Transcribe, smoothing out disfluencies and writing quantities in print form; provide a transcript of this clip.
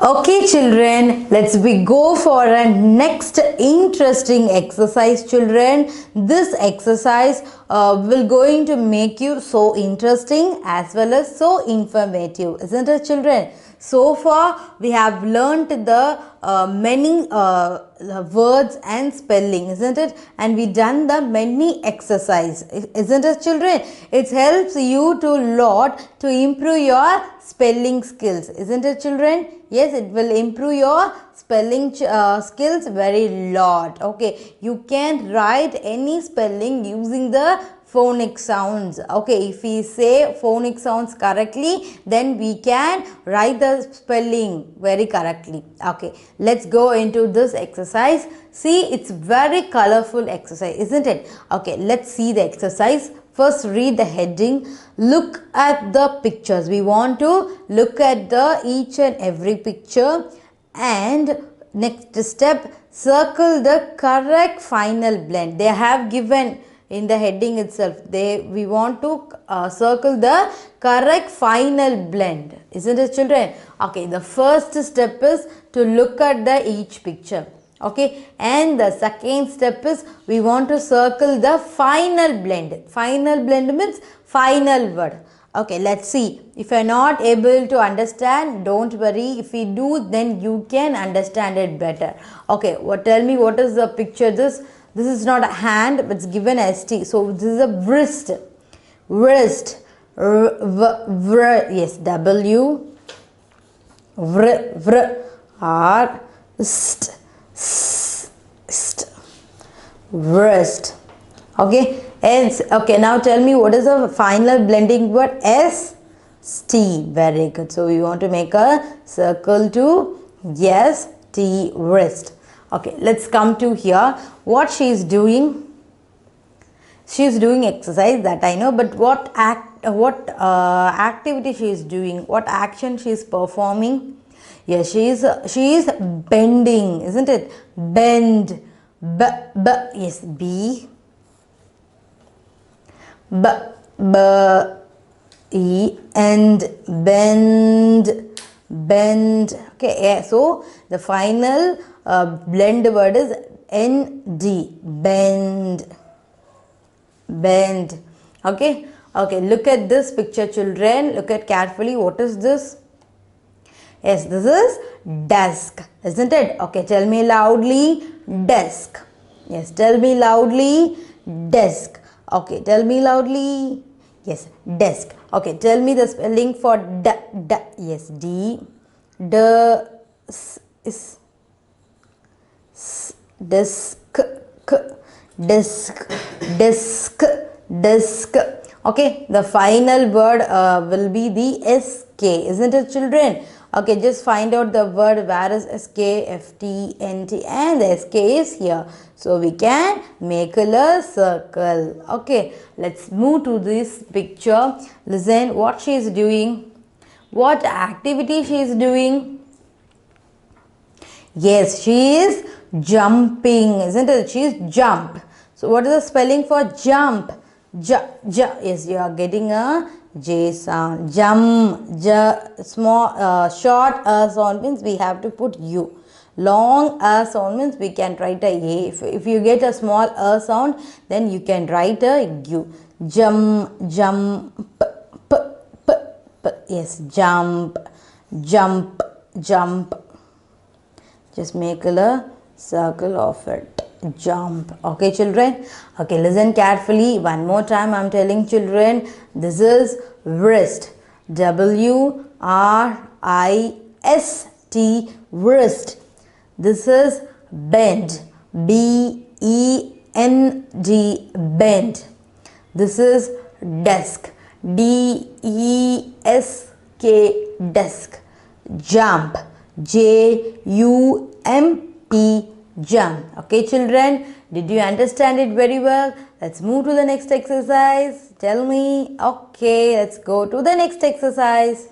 Okay children, we go for a next interesting exercise children. This exercise will going to make you so interesting as well as so informative, isn't it children? So far we have learnt the many words and spelling, isn't it? And we done the many exercise, isn't it children? It helps you to lot to improve your spelling skills, isn't it children? Yes, it will improve your spelling skills very lot. Okay, you can write any spelling using the phonic sounds. Okay, if we say phonic sounds correctly, then we can write the spelling very correctly. Okay, let's go into this exercise. See, it's very colorful exercise, isn't it? Okay, let's see the exercise. First, read the heading. Look at the pictures. We want to look at the each and every picture, and next step, circle the correct final blend. They have given in the heading itself. We want to circle the correct final blend, isn't it children? Okay, the first step is to look at the each picture. Okay, and the second step is we want to circle the final blend. Final blend means final word. Okay, let's see. If you are not able to understand, don't worry. If we do, then you can understand it better. Okay, tell me what is the picture? This is not a hand, but it's given ST. So this is a wrist. Wrist. Yes, W. R. St. Wrist. Okay, and okay, now tell me what is the final blending word? S T. Very good. So we want to make a circle to yes T, wrist. Okay, let's come to here. What she is doing? She is doing exercise, that I know, but what activity she is doing? What action she is performing? Yes, she is bending, isn't it? Bend. Yes, B. And bend. Okay, yeah, so the final blend word is ND. Bend. Okay, look at this picture children. Look at carefully. What is this? Yes, this is desk, isn't it? Okay, tell me loudly, desk. Yes, tell me loudly, desk. Okay, tell me loudly. Yes, desk. Okay, tell me the spelling for yes, D. Desk. Okay, the final word will be the SK, isn't it children? Okay, just find out the word where is SK, FT, NT, and the SK is here. So we can make a circle. Okay, let's move to this picture. Listen what she is doing. What activity she is doing? Yes, she is jumping, isn't it? She is jump. So what is the spelling for jump? Yes, you are getting a J sound. Jump. Small, short sound means we have to put U. Long sound means we can write a A. If you get a small sound, then you can write a U. Jump. Yes, jump. Just make a circle of it. Jump. Okay children. Okay, listen carefully. One more time I am telling children. This is wrist. WRIST. Wrist. This is bend. BEND. Bend. This is desk. DESK. Desk. Jump. JUMP. Jump. Okay children, did you understand it very well? Let's move to the next exercise. Tell me. Okay, let's go to the next exercise.